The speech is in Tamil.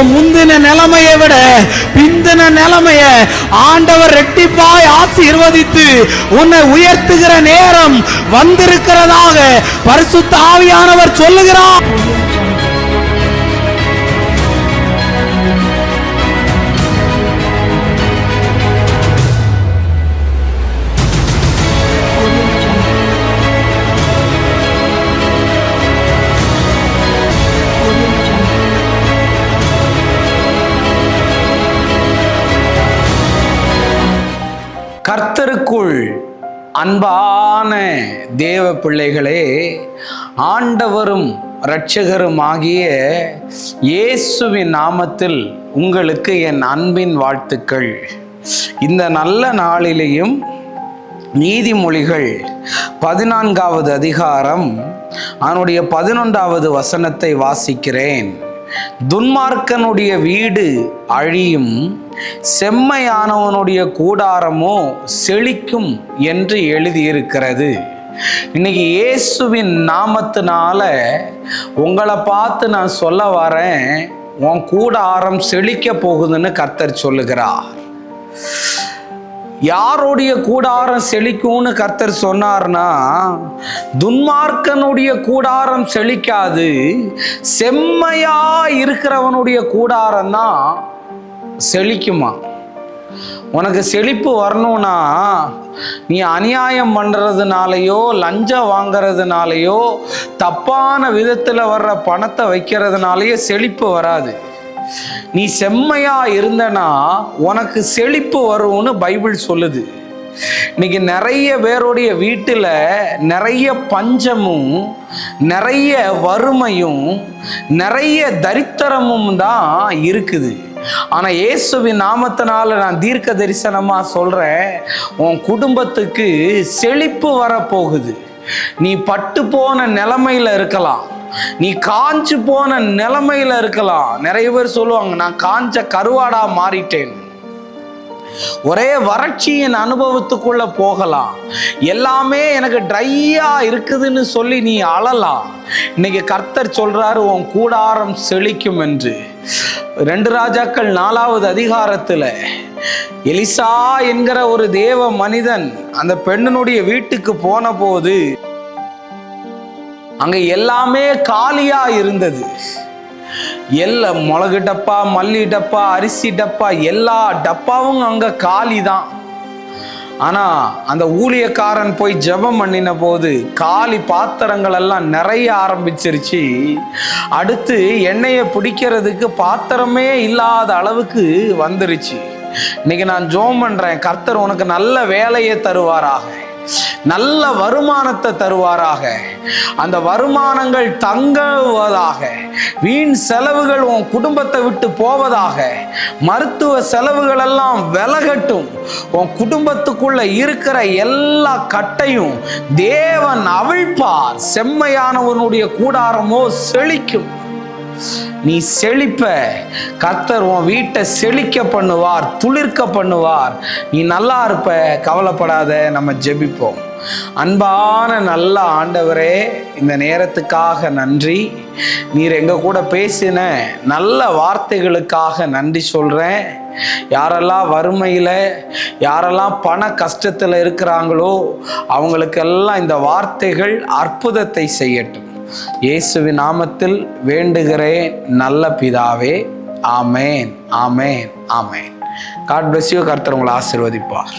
முந்தின நிலைமையை விட பிந்தின நிலைமைய ஆண்டவர் ரெட்டிப்பாய் ஆசீர்வதித்து உன்னை உயர்த்துகிற நேரம் வந்திருக்கிறதாக பரிசுத்த ஆவியானவர் சொல்லுகிறார். கர்த்தருக்குள் அன்பான தேவ பிள்ளைகளே, ஆண்டவரும் இரட்சகரும் ஆகிய இயேசுவின் நாமத்தில் உங்களுக்கு என் அன்பின் வாழ்த்துக்கள். இந்த நல்ல நாளிலேயும் நீதிமொழிகள் 14வது அதிகாரம் அதனுடைய 11வது வசனத்தை வாசிக்கிறேன். துன்மார்க்கனுடைய வீடு அழியும், செம்மையானவனுடைய கூடாரமோ செழிக்கும் என்று எழுதியிருக்கிறது. இன்னைக்கு இயேசுவின் நாமத்தினால உங்களை பார்த்து நான் சொல்ல வரேன், உன் கூடாரம் செழிக்க போகுதுன்னு கர்த்தர் சொல்லுகிறார். யாருடைய கூடாரம் செழிக்கும்னு கர்த்தர் சொன்னார்னா, துன்மார்க்கனுடைய கூடாரம் செழிக்காது, செம்மையா இருக்கிறவனுடைய கூடாரம் தான் செழிக்குமா. உனக்கு செழிப்பு வரணும்னா நீ அநியாயம் பண்றதுனாலையோ, லஞ்சம் வாங்கிறதுனாலையோ, தப்பான விதத்துல வர்ற பணத்தை வைக்கிறதுனாலயோ செழிப்பு வராது. நீ செம்மையா இருந்தனா உனக்கு செழிப்பு வரும்னு பைபிள் சொல்லுது. இன்னைக்கு நிறைய பேருடைய வீட்டுல நிறைய பஞ்சமும், நிறைய வறுமையும், நிறைய தரித்திரமும் தான் இருக்குது. ஆனா இயேசுவின் நாமத்தினால நான் தீர்க்க தரிசனமா சொல்றேன், உன் குடும்பத்துக்கு செழிப்பு வரப்போகுது. நீ பட்டு போன நிலைமையில இருக்கலாம், நீ காஞ்சு போன நிலைமையில இருக்கலாம். நிறைய பேர் சொல்லுவாங்க, நான் காஞ்ச கருவாடா மாறிட்டேன். ஒரே வறட்சியின் அனுபவத்துக்குள்ள போகலாம். எல்லாமே எனக்கு ட்ரையா இருக்குதுன்னு சொல்லி நீ அழலாம். இன்னைக்கு கர்த்தர் சொல்றாரு, உன் கூடாரம் செழிக்கும் என்று. 2 ராஜாக்கள் 4வது அதிகாரத்துல எலிசா என்கிற ஒரு தேவ மனிதன் அந்த பெண்ணினுடைய வீட்டுக்கு போன போது அங்க எல்லாமே காலியா இருந்தது. எல்லாம் மிளகு டப்பா, மல்லி டப்பா, அரிசி டப்பா, எல்லா டப்பாவும் அங்க காலி தான். ஆனா அந்த ஊழியக்காரன் போய் ஜெபம் பண்ணின போது காலி பாத்திரங்கள் எல்லாம் நிறைய ஆரம்பிச்சிருச்சு. அடுத்து எண்ணெயை பிடிக்கிறதுக்கு பாத்திரமே இல்லாத அளவுக்கு வந்துருச்சு. இன்னைக்கு நான் ஜெபம் பண்றேன், கர்த்தர் உனக்கு நல்ல வேலையை தருவாராக, நல்ல வருமானத்தை தருவாராக, அந்த வருமானங்கள் தங்குவதாக, வீண் செலவுகள் உன் குடும்பத்தை விட்டு போவதாக, மருத்துவ செலவுகள் எல்லாம் விலகட்டும். உன் குடும்பத்துக்குள்ள இருக்கிற எல்லா கட்டையும் தேவன் அவிழ்ப்பார். செம்மையானவனுடைய கூடாரமோ செழிக்கும். நீ செழிப்ப, கர்த்தர் உன் வீட்டை செழிக்க பண்ணுவார், துளிர்க்க பண்ணுவார். நீ நல்லா இருப்ப, கவலைப்படாத. நம்ம ஜெபிப்போம். அன்பான நல்ல ஆண்டவரே, இந்த நேரத்துக்காக நன்றி. நீர் எங்க கூட பேசின நல்ல வார்த்தைகளுக்காக நன்றி சொல்றேன். யாரெல்லாம் வறுமையில, யாரெல்லாம் பண கஷ்டத்துல இருக்கிறாங்களோ அவங்களுக்கெல்லாம் இந்த வார்த்தைகள் அற்புதத்தை செய்யட்டும். இயேசுவின் நாமத்தில் வேண்டுகிறேன் நல்ல பிதாவே. ஆமேன், ஆமேன், ஆமேன். God bless you. கர்த்தர் உங்களை ஆசீர்வதிப்பார்.